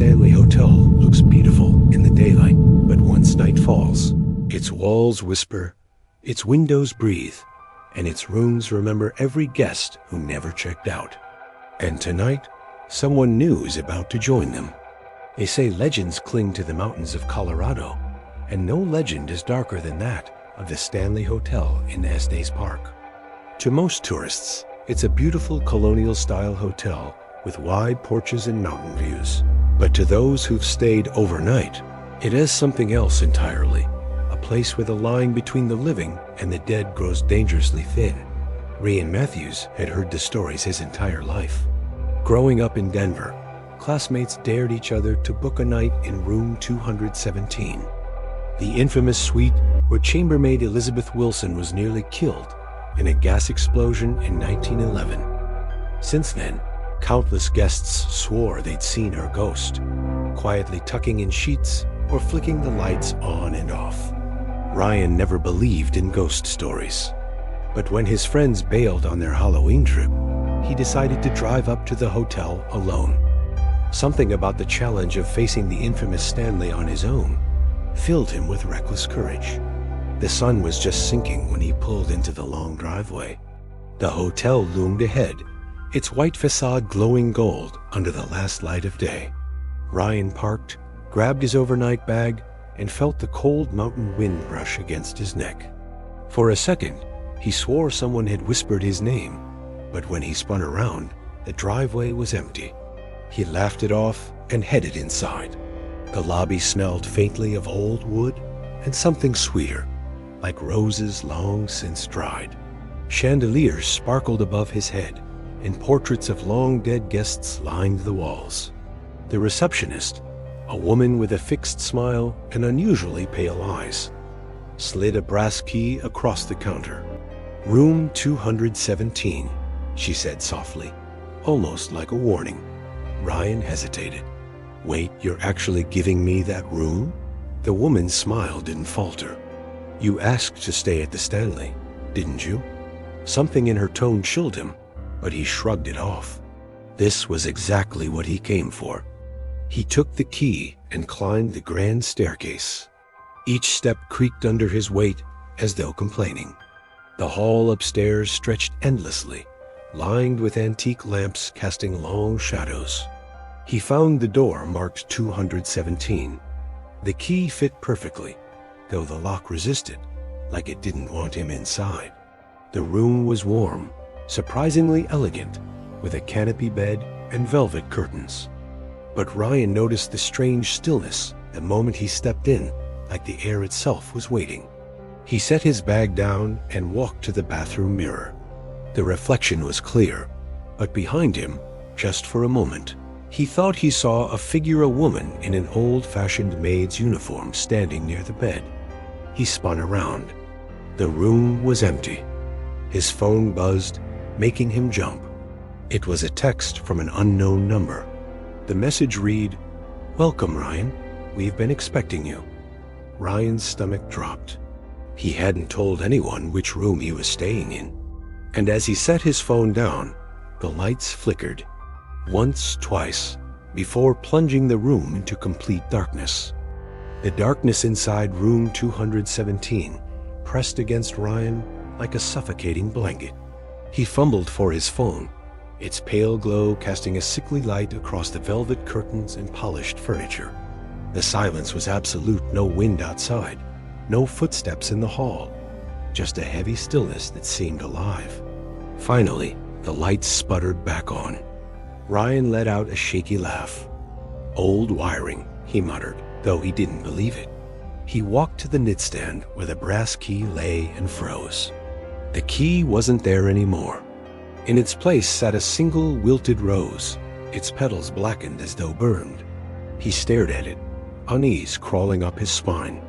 Stanley Hotel looks beautiful in the daylight, but once night falls, its walls whisper, its windows breathe, and its rooms remember every guest who never checked out. And tonight, someone new is about to join them. They say legends cling to the mountains of Colorado, and no legend is darker than that of the Stanley Hotel in Estes Park. To most tourists, it's a beautiful colonial-style hotel with wide porches and mountain views. But to those who've stayed overnight, it is something else entirely, a place where the line between the living and the dead grows dangerously thin. Ryan Matthews had heard the stories his entire life. Growing up in Denver, classmates dared each other to book a night in room 217, the infamous suite where chambermaid Elizabeth Wilson was nearly killed in a gas explosion in 1911. Since then, countless guests swore they'd seen her ghost, quietly tucking in sheets or flicking the lights on and off. Ryan never believed in ghost stories, but when his friends bailed on their Halloween trip, he decided to drive up to the hotel alone. Something about the challenge of facing the infamous Stanley on his own filled him with reckless courage. The sun was just sinking when he pulled into the long driveway. The hotel loomed ahead, its white facade glowing gold under the last light of day. Ryan parked, grabbed his overnight bag, and felt the cold mountain wind brush against his neck. For a second, he swore someone had whispered his name, but when he spun around, the driveway was empty. He laughed it off and headed inside. The lobby smelled faintly of old wood and something sweeter, like roses long since dried. Chandeliers sparkled above his head, and portraits of long-dead guests lined the walls. The receptionist, a woman with a fixed smile and unusually pale eyes, slid a brass key across the counter. "Room 217, she said softly, almost like a warning. Ryan hesitated. "Wait, you're actually giving me that room?" The woman's smile didn't falter. "You asked to stay at the Stanley, didn't you?" Something in her tone chilled him, but he shrugged it off. This was exactly what he came for. He took the key and climbed the grand staircase. Each step creaked under his weight as though complaining. The hall upstairs stretched endlessly, lined with antique lamps casting long shadows. He found the door marked 217. The key fit perfectly, though the lock resisted, like it didn't want him inside. The room was warm, surprisingly elegant, with a canopy bed and velvet curtains. But Ryan noticed the strange stillness the moment he stepped in, like the air itself was waiting. He set his bag down and walked to the bathroom mirror. The reflection was clear, but behind him, just for a moment, he thought he saw a figure, a woman in an old-fashioned maid's uniform standing near the bed. He spun around. The room was empty. His phone buzzed, making him jump. It was a text from an unknown number. The message read, "Welcome, Ryan. We've been expecting you." Ryan's stomach dropped. He hadn't told anyone which room he was staying in. And as he set his phone down, the lights flickered. Once, twice, before plunging the room into complete darkness. The darkness inside room 217 pressed against Ryan like a suffocating blanket. He fumbled for his phone, its pale glow casting a sickly light across the velvet curtains and polished furniture. The silence was absolute, no wind outside, no footsteps in the hall, just a heavy stillness that seemed alive. Finally, the lights sputtered back on. Ryan let out a shaky laugh. "Old wiring," he muttered, though he didn't believe it. He walked to the nightstand where the brass key lay and froze. The key wasn't there anymore. In its place sat a single wilted rose, its petals blackened as though burned. He stared at it, unease crawling up his spine.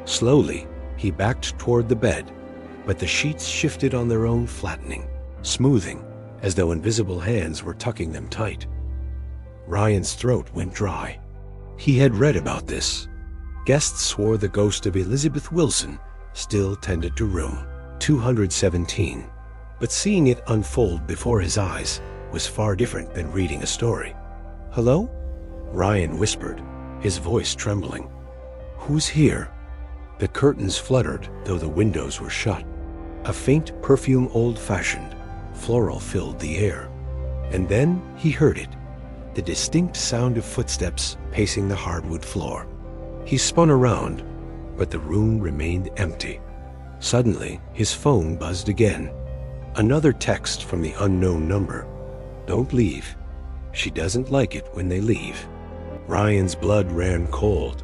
Slowly, he backed toward the bed, but the sheets shifted on their own, flattening, smoothing, as though invisible hands were tucking them tight. Ryan's throat went dry. He had read about this. Guests swore the ghost of Elizabeth Wilson still tended to room 217, but seeing it unfold before his eyes was far different than reading a story. "Hello?" Ryan whispered, his voice trembling. "Who's here?" The curtains fluttered, though the windows were shut. A faint perfume, old-fashioned, floral, filled the air. And then he heard it, the distinct sound of footsteps pacing the hardwood floor. He spun around, but the room remained empty. Suddenly, his phone buzzed again. Another text from the unknown number. "Don't leave. She doesn't like it when they leave." Ryan's blood ran cold.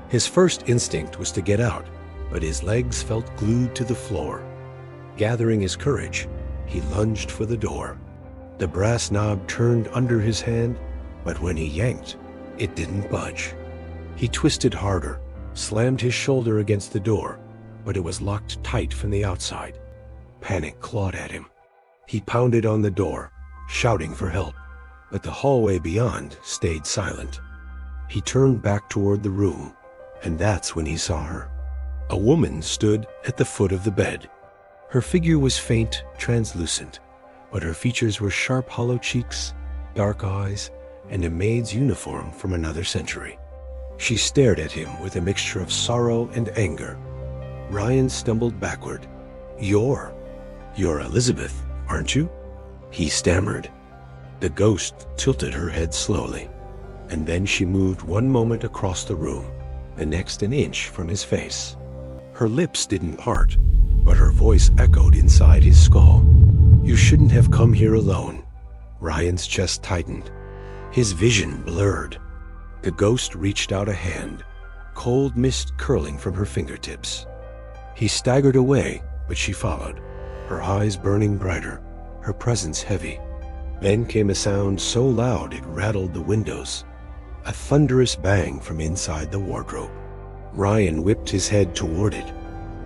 His first instinct was to get out, but his legs felt glued to the floor. Gathering his courage, he lunged for the door. The brass knob turned under his hand, but when he yanked, it didn't budge. He twisted harder, slammed his shoulder against the door, but it was locked tight from the outside. Panic clawed at him. He pounded on the door, shouting for help, but the hallway beyond stayed silent. He turned back toward the room, and that's when he saw her. A woman stood at the foot of the bed. Her figure was faint, translucent, but her features were sharp, hollow cheeks, dark eyes, and a maid's uniform from another century. She stared at him with a mixture of sorrow and anger. Ryan stumbled backward. You're Elizabeth, aren't you?" he stammered. The ghost tilted her head slowly, and then she moved one moment across the room, the next an inch from his face. Her lips didn't part, but her voice echoed inside his skull. "You shouldn't have come here alone." Ryan's chest tightened. His vision blurred. The ghost reached out a hand, cold mist curling from her fingertips. He staggered away, but she followed, her eyes burning brighter, her presence heavy. Then came a sound so loud it rattled the windows, a thunderous bang from inside the wardrobe. Ryan whipped his head toward it.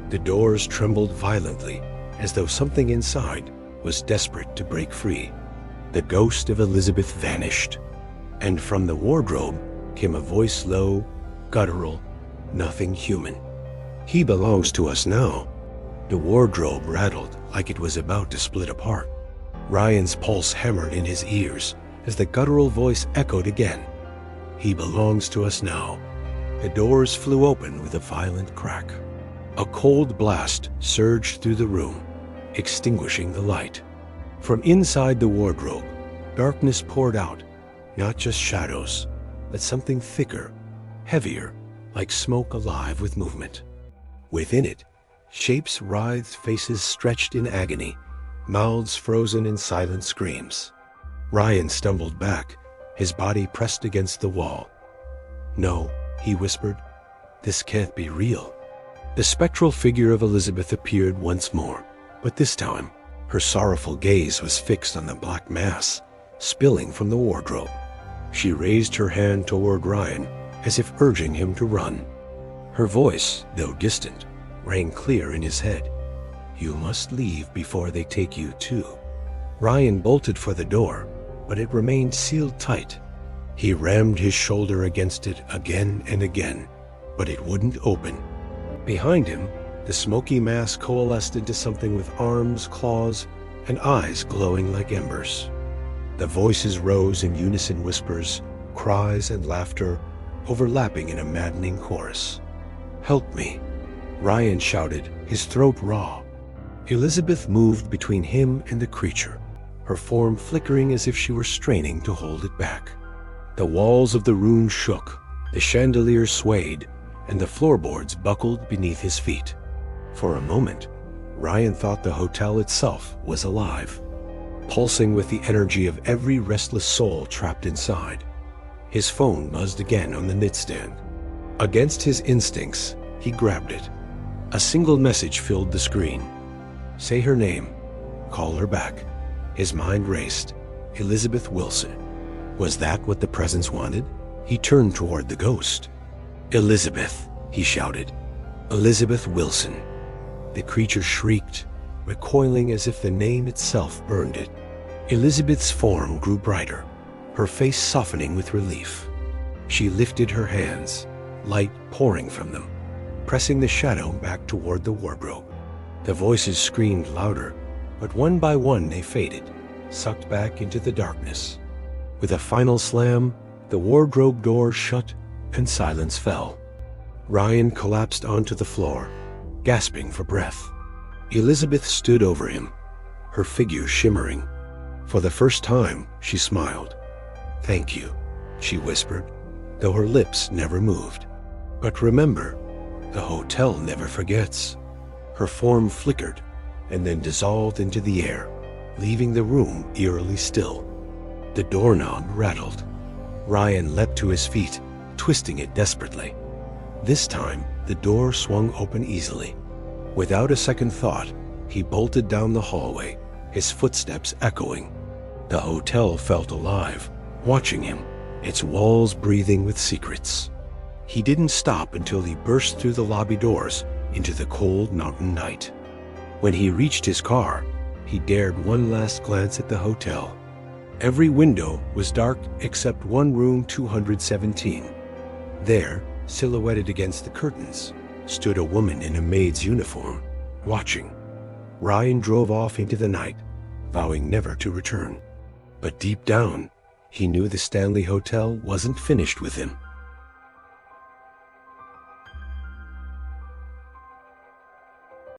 The doors trembled violently, as though something inside was desperate to break free. The ghost of Elizabeth vanished, and from the wardrobe came a voice, low, guttural, nothing human. "He belongs to us now." The wardrobe rattled like it was about to split apart. Ryan's pulse hammered in his ears as the guttural voice echoed again. "He belongs to us now." The doors flew open with a violent crack. A cold blast surged through the room, extinguishing the light. From inside the wardrobe, darkness poured out, not just shadows, but something thicker, heavier, like smoke alive with movement. Within it, shapes writhed, faces stretched in agony, mouths frozen in silent screams. Ryan stumbled back, his body pressed against the wall. "No," he whispered, "this can't be real." The spectral figure of Elizabeth appeared once more, but this time, her sorrowful gaze was fixed on the black mass spilling from the wardrobe. She raised her hand toward Ryan, as if urging him to run. Her voice, though distant, rang clear in his head. "You must leave before they take you too." Ryan bolted for the door, but it remained sealed tight. He rammed his shoulder against it again and again, but it wouldn't open. Behind him, the smoky mass coalesced into something with arms, claws, and eyes glowing like embers. The voices rose in unison whispers, cries and laughter, overlapping in a maddening chorus. "Help me," Ryan shouted, his throat raw. Elizabeth moved between him and the creature, her form flickering as if she were straining to hold it back. The walls of the room shook, the chandelier swayed, and the floorboards buckled beneath his feet. For a moment, Ryan thought the hotel itself was alive, pulsing with the energy of every restless soul trapped inside. His phone buzzed again on the nightstand. Against his instincts, he grabbed it. A single message filled the screen. Say her name. Call her back. His mind raced. Elizabeth Wilson. Was that what the presence wanted? He turned toward the ghost. "Elizabeth," he shouted. "Elizabeth Wilson." The creature shrieked, recoiling as if the name itself burned it. Elizabeth's form grew brighter, her face softening with relief. She lifted her hands, light pouring from them, pressing the shadow back toward the wardrobe. The voices screamed louder, but one by one they faded, sucked back into the darkness. With a final slam, The wardrobe door shut and silence fell. Ryan collapsed onto the floor, gasping for breath. Elizabeth stood over him, her figure shimmering. For the first time, she smiled. "Thank you," she whispered, though her lips never moved. "But remember, the hotel never forgets." Her form flickered and then dissolved into the air, leaving the room eerily still. The doorknob rattled. Ryan leapt to his feet, twisting it desperately. This time, the door swung open easily. Without a second thought, he bolted down the hallway, his footsteps echoing. The hotel felt alive, watching him, its walls breathing with secrets. He didn't stop until he burst through the lobby doors into the cold mountain night. When he reached his car, he dared one last glance at the hotel. Every window was dark except one room 217. There, silhouetted against the curtains, stood a woman in a maid's uniform, watching. Ryan drove off into the night, vowing never to return. But deep down, he knew the Stanley Hotel wasn't finished with him.